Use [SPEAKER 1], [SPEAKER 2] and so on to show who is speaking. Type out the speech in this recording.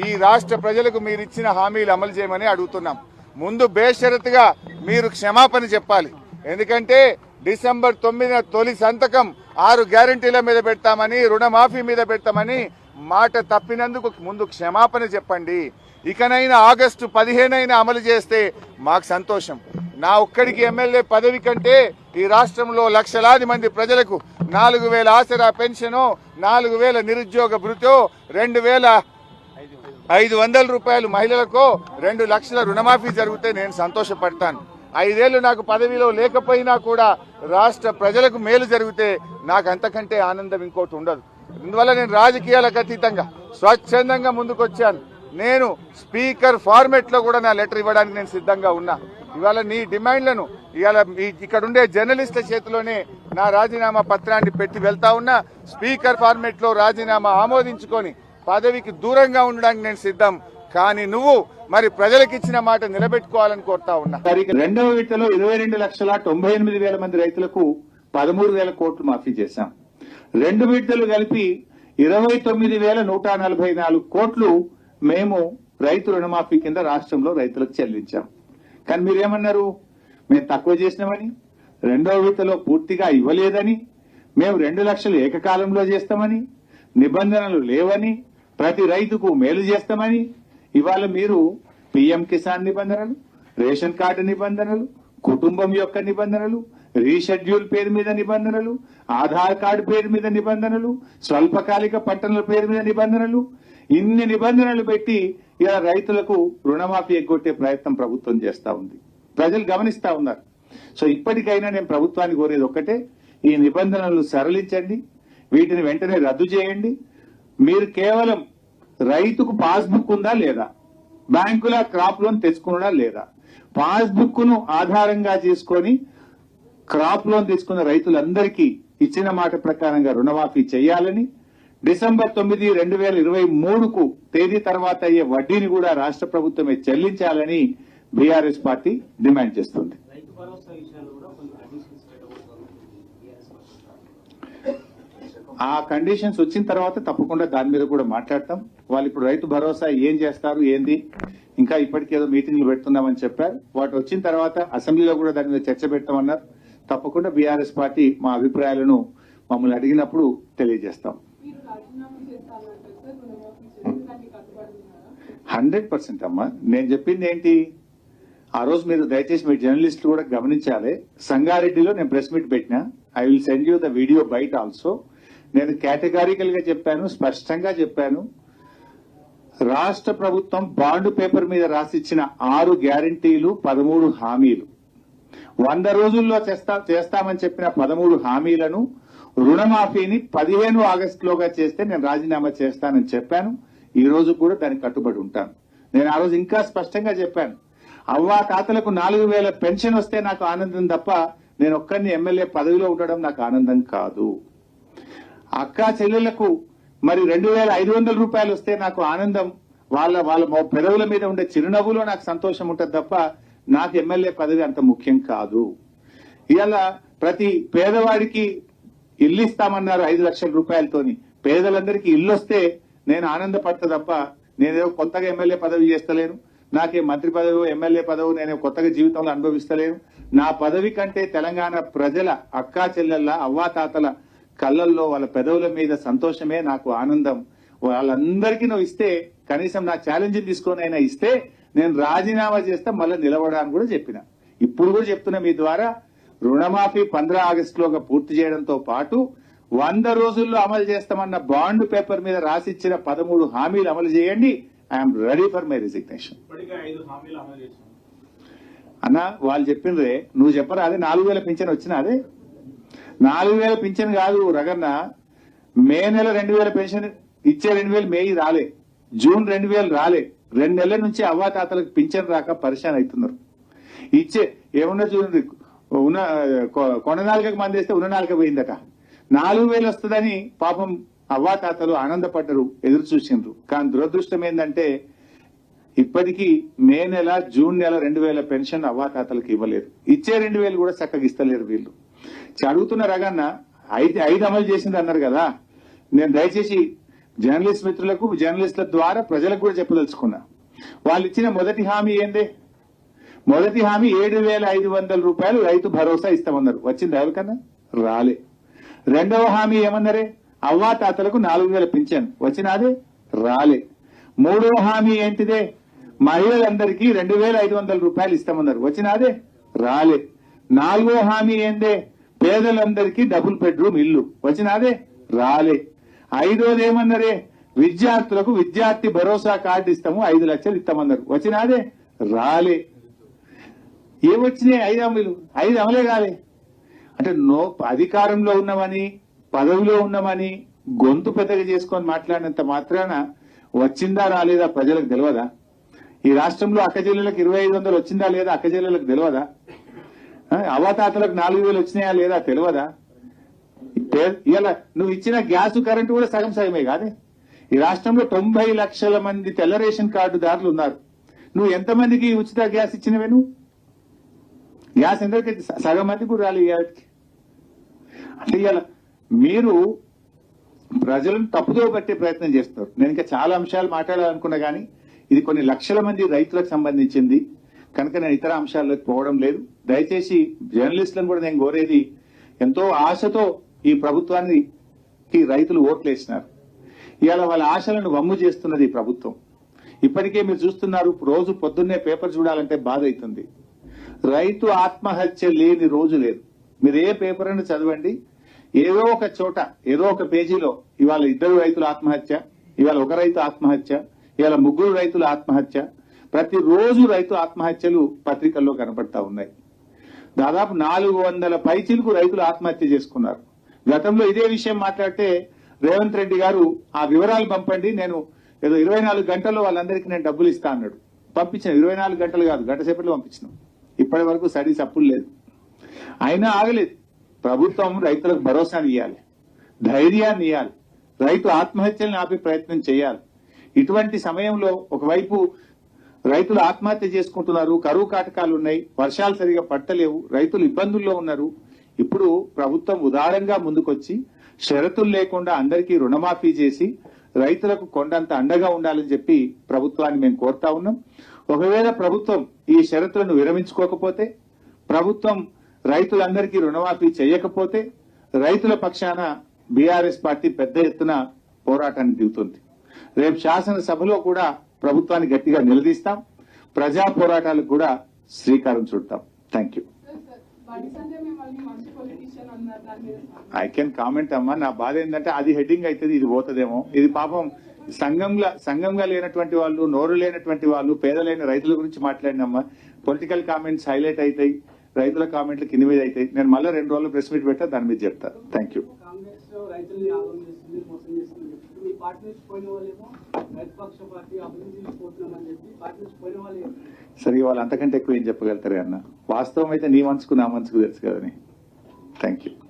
[SPEAKER 1] ఈ రాష్ట్ర ప్రజలకు మీరు ఇచ్చిన హామీలు అమలు చేయమని అడుగుతున్నాం. ముందు బేషరతుగా మీరు క్షమాపణ చెప్పాలి. ఎందుకంటే డిసెంబర్ 9న తొలి సంతకం 6 గ్యారంటీల మీద పెడతామని, రుణమాఫీ మీద పెడతామని మాట తప్పినందుకు ముందు క్షమాపణ చెప్పండి. ఇకనైనా ఆగస్టు 15 అమలు చేస్తే మాకు సంతోషం. నా ఒక్కడికి ఎమ్మెల్యే పదవి కంటే ఈ రాష్ట్రంలో లక్షలాది మంది ప్రజలకు 4000 ఆసరా పెన్షను, 4000 నిరుద్యోగ భృతో, 2500 రూపాయలు మహిళలకు, 2 లక్షల రుణమాఫీ జరిగితే నేను సంతోషపడతాను. 5 ఏళ్లు నాకు పదవిలో లేకపోయినా కూడా రాష్ట్ర ప్రజలకు మేలు జరిగితే నాకు అంతకంటే ఆనందం ఇంకోటి ఉండదు. అందువల్ల నేను రాజకీయాలకు అతీతంగా స్వచ్ఛందంగా ముందుకొచ్చాను. నేను స్పీకర్ ఫార్మెట్ లో కూడా నా లెటర్ ఇవ్వడానికి నేను సిద్ధంగా ఉన్నా. ఇవాళ నీ డిమాండ్లను ఇవాళ ఇక్కడుండే జర్నలిస్టుల చేతిలోనే నా రాజీనామా పత్రాన్ని పెట్టి వెళ్తా ఉన్నా. స్పీకర్ ఫార్మెట్ లో రాజీనామా ఆమోదించుకొని పదవికి దూరంగా ఉండడానికి నేను సిద్ధం. కానీ నువ్వు మరి ప్రజలకు ఇచ్చిన మాట నిలబెట్టుకోవాలని కోరుతా ఉన్నా.
[SPEAKER 2] రెండవ విడతలో 22,98,000 మంది రైతులకు 13,000 కోట్లు మాఫీ చేశాం. 2 విడతలు కలిపి 29,144 కోట్లు మేము రైతు రుణమాఫీ కింద రాష్ట్రంలో రైతులకు చెల్లించాం. కానీ మీరేమన్నారు? మేము తక్కువ చేసినామని, రెండవ విడతలో పూర్తిగా ఇవ్వలేదని, మేము 2 లక్షలు ఏకకాలంలో చేస్తామని, నిబంధనలు లేవని, ప్రతి రైతుకు మేలు చేస్తామని. ఇవాళ మీరు పిఎం కిసాన్ నిబంధనలు, రేషన్ కార్డు నిబంధనలు, కుటుంబం యొక్క నిబంధనలు, రీషెడ్యూల్ పేరు మీద నిబంధనలు, ఆధార్ కార్డు పేరు మీద నిబంధనలు, స్వల్పకాలిక పట్టణాల పేరు మీద నిబంధనలు, ఇన్ని నిబంధనలు పెట్టి ఇలా రైతులకు రుణమాఫీ ఎగ్గొట్టే ప్రయత్నం ప్రభుత్వం చేస్తా ఉంది. ప్రజలు గమనిస్తా ఉన్నారు. సో ఇప్పటికైనా నేను ప్రభుత్వాన్ని కోరేది ఒక్కటే, ఈ నిబంధనలు సరళించండి, వీటిని వెంటనే రద్దు చేయండి. మీరు కేవలం రైతుకు పాస్బుక్ ఉందా లేదా, బ్యాంకుల క్రాప్ లోన్ తెచ్చుకున్నా లేదా, పాస్బుక్ ను ఆధారంగా చేసుకొని క్రాప్ లోన్ తీసుకున్న రైతులందరికీ ఇచ్చిన మాట ప్రకారంగా రుణమాఫీ చేయాలని, డిసెంబర్ 9, 2023కు తేదీ తర్వాత అయ్యే వడ్డీని కూడా రాష్ట్ర ప్రభుత్వమే చెల్లించాలని బీఆర్ఎస్ పార్టీ డిమాండ్ చేస్తుంది. ఆ కండిషన్స్ వచ్చిన తర్వాత తప్పకుండా దాని మీద కూడా మాట్లాడతాం. వాళ్ళు ఇప్పుడు రైతు భరోసా ఏం చేస్తారు ఏంది, ఇంకా ఇప్పటికేదో మీటింగ్లు పెడుతున్నామని చెప్పారు. వాటి వచ్చిన తర్వాత అసెంబ్లీలో కూడా దాని మీద చర్చ పెట్టామన్నారు. తప్పకుండా బీఆర్ఎస్ పార్టీ మా అభిప్రాయాలను మమ్మల్ని అడిగినప్పుడు తెలియజేస్తాం. 100% అమ్మా. నేను చెప్పింది ఏంటి, ఆ రోజు మీరు దయచేసి మీ జర్నలిస్టులు కూడా గమనించాలి. సంగారెడ్డిలో నేను ప్రెస్ మీట్ పెట్టినా, I will send you the video byte also. నేను కేటగారికల్ గా చెప్పాను, స్పష్టంగా చెప్పాను, రాష్ట్ర ప్రభుత్వం బాండ్ పేపర్ మీద రాసిచ్చిన 6 గ్యారంటీలు, 13 హామీలు, 100 రోజుల్లో చేస్తామని చెప్పిన 13 హామీలను, రుణమాఫీని 15 ఆగస్టులోగా చేస్తే నేను రాజీనామా చేస్తానని చెప్పాను. ఈ రోజు కూడా దానికి కట్టుబడి ఉంటాను. నేను ఆ రోజు ఇంకా స్పష్టంగా చెప్పాను, అవ్వా తాతలకు 4,000 పెన్షన్ వస్తే నాకు ఆనందం తప్ప నేను ఒక్కరిని ఎమ్మెల్యే పదవిలో ఉండడం నాకు ఆనందం కాదు. అక్క చెల్లెళ్లకు మరి 2,500 రూపాయలు వస్తే నాకు ఆనందం, వాళ్ళ పెదవుల మీద ఉండే చిరునవ్వులో నాకు సంతోషం ఉంటుంది తప్ప నాకు ఎమ్మెల్యే పదవి అంత ముఖ్యం కాదు. ఇలా ప్రతి పేదవాడికి ఇల్లు ఇస్తామన్నారు 5 లక్షల రూపాయలతోని. పేదలందరికీ ఇల్లు వస్తే నేను ఆనందపడతా తప్ప నేనేదో కొత్తగా ఎమ్మెల్యే పదవి చేస్తలేను, నాకే మంత్రి పదవి ఎమ్మెల్యే పదవి నేను కొత్తగా జీవితంలో అనుభవిస్తలేను. నా పదవి కంటే తెలంగాణ ప్రజల అక్కా చెల్లెళ్ళ అవ్వాతాతల కళ్ళల్లో వాళ్ళ పెదవుల మీద సంతోషమే నాకు ఆనందం. వాళ్ళందరికీ నువ్వు ఇస్తే, కనీసం నా ఛాలెంజ్ తీసుకొని అయినా ఇస్తే నేను రాజీనామా చేస్తే మళ్ళీ నిలబడాలని కూడా చెప్పిన. ఇప్పుడు కూడా చెప్తున్నా మీ ద్వారా, రుణమాఫీ 15 ఆగస్టులోగా పూర్తి చేయడంతో పాటు 100 రోజుల్లో అమలు చేస్తామన్న బాండ్ పేపర్ మీద రాసిచ్చిన 13 హామీలు అమలు చేయండి. I'm ready for my resignation. అన్న వాళ్ళు చెప్పిండ్రే, నువ్వు చెప్పరా? అదే 4,000 పింఛన్ వచ్చినా, అదే 4,000 పింఛన్ కాదు రగన్న. మే నెల 2,000 పెన్షన్ ఇచ్చే 2,000 మే రాలే, జూన్ 2,000 రాలే. 2 నెలల నుంచి అవ్వాతాతలకు పింఛన్ రాక పరిశాన్ అవుతున్నారు. ఇచ్చే ఏమన్నా చూడండి, ఉన్న కొండ నాలుకకు మంది వేస్తే ఉన్న నాలుక పోయిందట. 4,000 వస్తుందని పాపం అవ్వాతాతలు ఆనందపడ్డరు, ఎదురు చూసిండ్రు. కానీ దురదృష్టం ఏంటంటే ఇప్పటికీ మే నెల, జూన్ నెల 2,000 పెన్షన్ అవ్వాతాతలకు ఇవ్వలేదు. ఇచ్చే 2,000 కూడా చక్కగా ఇస్తలేరు వీళ్ళు. అడుగుతున్న రగన్న 5 అమలు చేసింది అన్నారు కదా. నేను దయచేసి జర్నలిస్ట్ మిత్రులకు, జర్నలిస్టుల ద్వారా ప్రజలకు కూడా చెప్పదలుచుకున్నా. వాళ్ళు ఇచ్చిన మొదటి హామీ ఏంది? మొదటి హామీ 7,500 రూపాయలు రైతు భరోసా ఇస్తామన్నారు. వచ్చింది ఎవరికన్నా? రాలే. రెండవ హామీ ఏమన్నారే? అవ్వాతాతలకు 4,000 పింఛన్. వచ్చినాదే? రాలే. మూడవ హామీ ఏంటిదే? మహిళలందరికీ 2,500 రూపాయలు ఇస్తామన్నారు. వచ్చినాదే? రాలే. నాలుగో హామీ ఏందే? పేదలందరికీ డబుల్ బెడ్రూమ్ ఇల్లు. వచ్చినాదే? రాలే. ఐదోది ఏమన్నారే? విద్యార్థులకు విద్యార్థి భరోసా కార్డు ఇస్తాము, 5 లక్షలు ఇస్తామన్నారు. వచ్చినాదే? రాలే. ఏమొచ్చినాయి? 5 హామీలు. 5 అమలే కాలే. అంటే అధికారంలో ఉన్నామని, పదవిలో ఉన్నామని గొంతు పెద్దగా చేసుకొని మాట్లాడినంత మాత్రాన వచ్చిందా రాలేదా ప్రజలకు తెలియదా? ఈ రాష్ట్రంలో అక్క జిల్లాలకు 2,500 వచ్చిందా లేదా అక్క జిల్లాలకు తెలియదా? అవతాతలకు 4,000 వచ్చినాయా లేదా తెలియదా? ఇలా నువ్వు ఇచ్చిన గ్యాస్ కరెంటు కూడా సగం సగమే కాదే. ఈ రాష్ట్రంలో 90 లక్షల మంది తెల్ల రేషన్ కార్డుదారులు ఉన్నారు. నువ్వు ఎంతమందికి ఉచిత గ్యాస్ ఇచ్చినవే? నువ్వు గ్యాస్ ఎందరికీ? సగం మందికి కూడా రాలి. అంటే ఇలా మీరు ప్రజలను తప్పుదో పట్టే ప్రయత్నం చేస్తున్నారు. నేను ఇంకా చాలా అంశాలు మాట్లాడాలనుకున్నా కానీ ఇది కొన్ని లక్షల మంది రైతులకు సంబంధించింది కనుక నేను ఇతర అంశాల్లోకి పోవడం లేదు. దయచేసి జర్నలిస్టులను కూడా నేను కోరేది, ఎంతో ఆశతో ఈ ప్రభుత్వానికి రైతులు ఓట్లు వేసినారు. ఇవాళ వాళ్ళ ఆశలను వమ్ము చేస్తున్నది ఈ ప్రభుత్వం. ఇప్పటికే మీరు చూస్తున్నారు, రోజు పొద్దున్నే పేపర్ చూడాలంటే బాధ అవుతుంది. రైతు ఆత్మహత్య లేని రోజు లేదు. మీరు ఏ పేపర్ అని చదవండి, ఏదో ఒక చోట, ఏదో ఒక పేజీలో ఇవాళ 2 రైతుల ఆత్మహత్య, ఇవాళ 1 రైతు ఆత్మహత్య, ఇవాళ 3 రైతుల ఆత్మహత్య. ప్రతిరోజు రైతు ఆత్మహత్యలు పత్రికల్లో కనబడతా ఉన్నాయి. దాదాపు 400 పైచిలకు రైతులు ఆత్మహత్య చేసుకున్నారు. గతంలో ఇదే విషయం మాట్లాడితే రేవంత్ రెడ్డి గారు ఆ వివరాలు పంపండి, నేను ఏదో 24 గంటల్లో వాళ్ళందరికీ నేను డబ్బులు ఇస్తా అన్నాడు. పంపించిన 24 గంటలు కాదు, గంట సేపట్లో పంపించినాం. ఇప్పటి వరకు స్టడీస్ అప్పులు లేదు. అయినా ఆగలేదు. ప్రభుత్వం రైతులకు భరోసాని ఇవ్వాలి, ధైర్యాన్ని ఇవ్వాలి, రైతు ఆత్మహత్యలను ఆపే ప్రయత్నం చేయాలి. ఇటువంటి సమయంలో ఒకవైపు రైతులు ఆత్మహత్య చేసుకుంటున్నారు, కరువు కాటకాలు ఉన్నాయి, వర్షాలు సరిగా పట్టలేవు, రైతులు ఇబ్బందుల్లో ఉన్నారు. ఇప్పుడు ప్రభుత్వం ఉదారంగా ముందుకొచ్చి షరతులు లేకుండా అందరికీ రుణమాఫీ చేసి రైతులకు కొండంత అండగా ఉండాలని చెప్పి ప్రభుత్వాన్ని మేము కోరుతా ఉన్నాం. ఒకవేళ ప్రభుత్వం ఈ షరతులను విరమించుకోకపోతే, ప్రభుత్వం రైతులందరికీ రుణమాఫీ చేయకపోతే రైతుల పక్షాన బీఆర్ఎస్ పార్టీ పెద్ద ఎత్తున పోరాటాన్ని దిగుతుంది. రేపు శాసనసభలో కూడా ప్రభుత్వాన్ని గట్టిగా నిలదీస్తాం, ప్రజా పోరాటాలకు కూడా శ్రీకారం చుడతాం. Thank you. I can comment అమ్మా. నా బాధ ఏంటంటే అది హెడ్డింగ్ అవుతుంది, ఇది పోతుందేమో. ఇది పాపం సంఘంగా లేనటువంటి వాళ్ళు, నోరు లేనటువంటి వాళ్ళు, పేదలైన రైతుల గురించి మాట్లాడినమ్మా. పొలిటికల్ కామెంట్స్ హైలైట్ అవుతాయి, రైతుల కామెంట్లు కింద మీద అవుతాయి. నేను మళ్ళీ 2 రోజులు ప్రెస్ మీట్ పెట్టా, దాని మీద చెప్తా. Thank you. సరే, వాళ్ళు అంతకంటే ఎక్కువ ఏం చెప్పగలుగుతారు అన్న. వాస్తవం అయితే నీ మనసుకు నా మనసుకు తెలుసు కదని. Thank you.